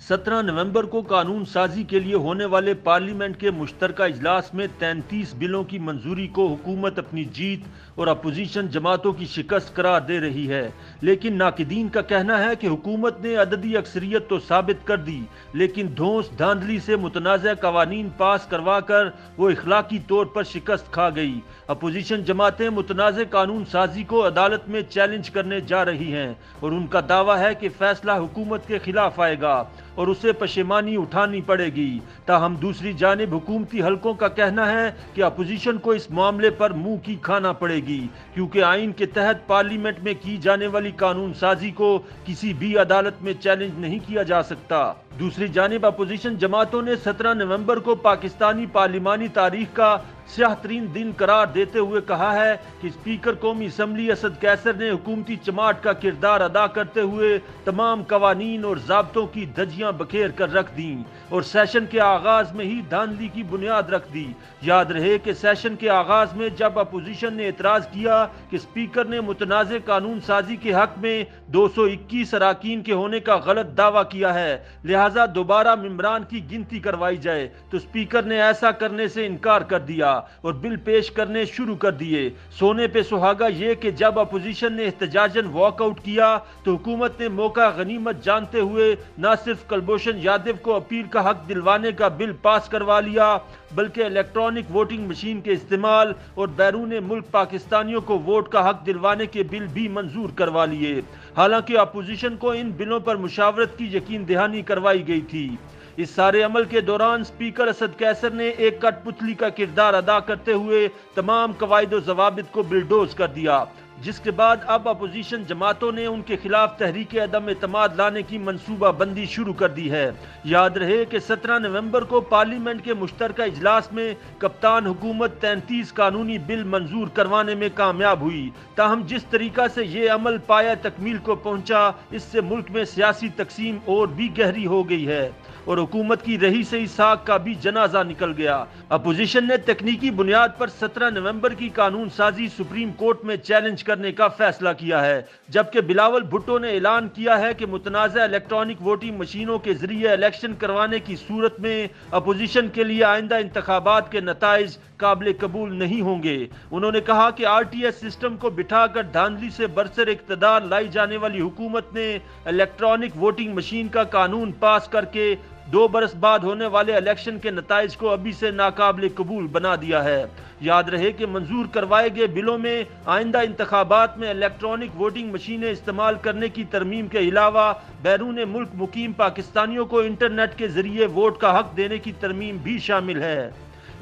17 नवंबर को कानून साजी के लिए होने वाले पार्लियामेंट के मुश्तरका इजलास में 33 बिलों की मंजूरी को हुकूमत अपनी जीत और अपोजिशन जमातों की शिकस्त करार दे रही है। लेकिन नाकिदीन का कहना है कि हुकूमत ने अददी अक्सरियत तो साबित कर दी, लेकिन धौंस धांधली से मुतनाज़ा कवानीन पास करवा कर वो इखलाकी तौर पर शिकस्त खा गई। अपोजिशन जमातें मुतनाज़ कानून साजी को अदालत में चैलेंज करने जा रही हैं और उनका दावा है कि फैसला हुकूमत के खिलाफ आएगा और उसे पशेमानी उठानी पड़ेगी। ताहम दूसरी जानिब हुकूमती हलकों का कहना है कि अपोजिशन को इस मामले पर मुंह की खाना पड़ेगी, क्योंकि आइन के तहत पार्लियामेंट में की जाने वाली कानून साजी को किसी भी अदालत में चैलेंज नहीं किया जा सकता। दूसरी जानिब अपोजिशन जमातों ने 17 नवंबर को पाकिस्तानी पार्लिमानी तारीख का स्याह तरीन दिन करार देते हुए कहा है कि स्पीकर कौमी असम्बली असद कैसर ने हुकूमती चमाट का किरदार अदा करते हुए तमाम कवानीन और ज़ाब्तों की धज्जियां बखेर कर रख दी और सेशन के आगाज में ही धांधली की बुनियाद रख दी। याद रहे कि सेशन के आगाज में जब अपोजिशन ने एतराज किया कि स्पीकर ने मुतनाज़ कानून साजी के हक में 221 अराकीन के होने का गलत दावा किया है, लिहाजा दोबारा मेंबरान की गिनती करवाई जाए, तो स्पीकर ने ऐसा करने से इनकार कर दिया और बिल पेश करने शुरू कर दिए। सोने पे सुहागा ये कि जब अपोजिशन ने एहतजाजन वॉकआउट किया तो हुकूमत ने मौका गनीमत जानते हुए न सिर्फ कुलभूषण यादव को अपील का हक दिलवाने का बिल पास करवा लिया, बल्कि इलेक्ट्रॉनिक वोटिंग मशीन के इस्तेमाल और बैरून मुल्क पाकिस्तानियों को वोट का हक दिलवाने के बिल भी मंजूर करवा लिए। हालांकि अपोजिशन को इन बिलों पर मुशावरत की यकीन दहानी करवाई गई थी। इस सारे अमल के दौरान स्पीकर असद कैसर ने एक कठपुतली का किरदार अदा करते हुए तमाम कवायद और ज़वाबित को बिलडोज कर दिया, जिसके बाद अब अपोजिशन जमातों ने उनके खिलाफ तहरीक अदम एतमाद लाने की मंसूबा बंदी शुरू कर दी है। याद रहे कि 17 नवंबर को पार्लियामेंट के मुश्तरका इजलास में कप्तान हुकूमत 33 कानूनी बिल मंजूर करवाने में कामयाब हुई। ताहम जिस तरीका से ये अमल पाया तकमील को पहुंचा, इससे मुल्क में सियासी तकसीम और भी गहरी हो गई है और हुकूमत की रही सही साख का भी जनाजा निकल गया। अपोजिशन ने तकनीकी बुनियाद पर 17 नवंबर की कानून साजी सुप्रीम कोर्ट में चैलेंज करने का फैसला किया है, जबकि बिलावल भुट्टो ने ऐलान किया है कि मुतनाज़ा इलेक्ट्रॉनिक वोटिंग मशीनों के जरिए इलेक्शन करवाने की सूरत में अपोजिशन के लिए आइंदा इंतखाबात के नताइज काबिल कबूल नहीं होंगे। उन्होंने कहा कि आरटीएस सिस्टम को बिठाकर धांधली से बरसर इक़्तिदार लाई जाने वाली हुकूमत ने इलेक्ट्रॉनिक वोटिंग मशीन का कानून पास करके 2 बरस बाद होने वाले इलेक्शन के नताइज को अभी से नाकाबिल कबूल बना दिया है। याद रहे कि मंजूर करवाए गए बिलों में आइंदा इंतखाबात में इलेक्ट्रॉनिक वोटिंग मशीनें इस्तेमाल करने की तरमीम के अलावा बैरून मुल्क मुकीम पाकिस्तानियों को इंटरनेट के जरिए वोट का हक देने की तरमीम भी शामिल है।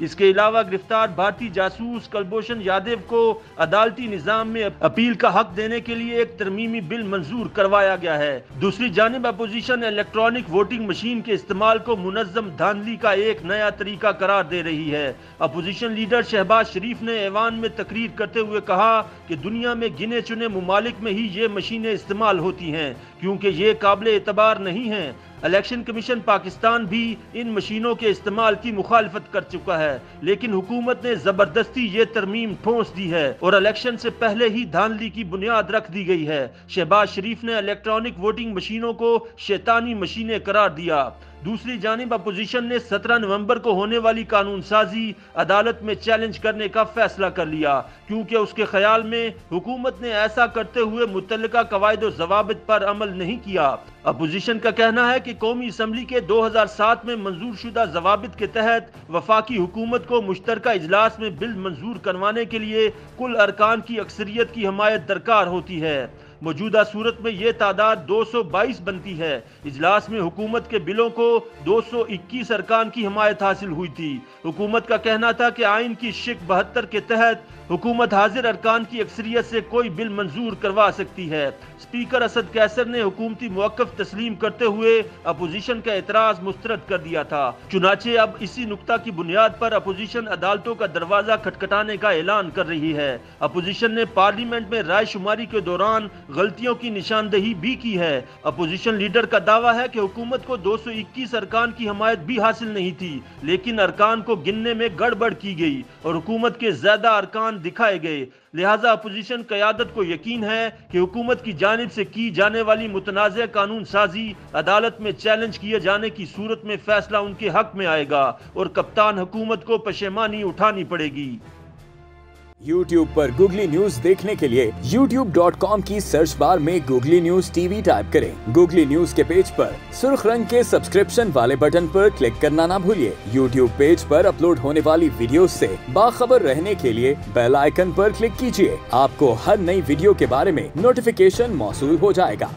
इसके अलावा गिरफ्तार भारतीय जासूस कुलभूषण यादव को अदालती निजाम में अपील का हक देने के लिए एक तरमीमी बिल मंजूर करवाया गया है। दूसरी जानिब अपोजिशन इलेक्ट्रॉनिक वोटिंग मशीन के इस्तेमाल को मुनज़्ज़म धांधली का एक नया तरीका करार दे रही है। अपोजिशन लीडर शहबाज शरीफ ने ऐवान में तकरीर करते हुए कहा कि दुनिया में गिने चुने मुमालिक में ही ये मशीनें इस्तेमाल होती हैं, क्योंकि ये काबिल एतबार नहीं हैं। इलेक्शन कमीशन पाकिस्तान भी इन मशीनों के इस्तेमाल की मुखालफत कर चुका है, लेकिन हुकूमत ने जबरदस्ती ये तरमीम ठोंस दी है और इलेक्शन से पहले ही धांधली की बुनियाद रख दी गई है। शहबाज शरीफ ने इलेक्ट्रॉनिक वोटिंग मशीनों को शैतानी मशीनें करार दिया। दूसरी जानिब अपोजिशन ने 17 नवंबर को होने वाली कानून साजी अदालत में चैलेंज करने का फैसला कर लिया, क्योंकि उसके ख्याल में हुकूमत ने ऐसा करते हुए मुतल्लिका कवायद और ज़वाबित पर अमल नहीं किया। अपोजिशन का कहना है कि कौमी असम्बली के 2007 में मंजूर शुदा ज़वाबित के तहत वफाकी हुकूमत को मुश्तरका इजलास में बिल मंजूर करवाने के लिए कुल अरकान की अक्सरियत की हमायत दरकार होती है। मौजूदा सूरत में यह तादाद 222 बनती है। इजलास में हुकूमत के बिलों को 221 अरकान की हमायत हासिल हुई थी। हुकूमत का कहना था कि आइन की शिक 72 के तहत हुकूमत हाजिर अरकान की अक्सरियत से कोई बिल मंजूर करवा सकती है। स्पीकर असद कैसर ने हुकूमती मौक़िफ़ तस्लीम करते हुए अपोजिशन का एतराज़ मुस्तरद कर दिया था। चुनाचे अब इसी नुक्ता की बुनियाद पर अपोजिशन अदालतों का दरवाज़ा खटखटाने का ऐलान कर रही है। अपोजिशन ने पार्लियामेंट में राय शुमारी के दौरान غلطیوں کی نشاندہی بھی کی ہے۔ اپوزیشن لیڈر کا دعویٰ ہے کہ حکومت کو 221 ارکان کی حمایت بھی حاصل نہیں تھی، لیکن ارکان کو گننے میں گڑبڑ کی گئی اور حکومت کے زیادہ ارکان دکھائے گئے۔ لہٰذا اپوزیشن قیادت کو یقین ہے کہ حکومت کی جانب سے کی جانے والی متنازع قانون سازی عدالت میں چیلنج کیے جانے کی صورت میں فیصلہ ان کے حق میں آئے گا اور کپتان حکومت کو پشیمانی اٹھانی پڑے گی۔ YouTube پر گوگلی نیوز دیکھنے کے لیے youtube.com کی سرچ بار میں googly news T V type کریں۔ گوگلی نیوز کے پیج پر سرخ رنگ کے سبسکرپشن والے بٹن پر کلک کرنا نہ بھولیے۔ YouTube پیج پر اپلوڈ ہونے والی ویڈیوز سے باخبر رہنے کے لیے بیل آئیکن پر کلک کیجیے۔ آپ کو ہر نئی ویڈیو کے بارے میں نوٹیفیکیشن موصول ہو جائے گا۔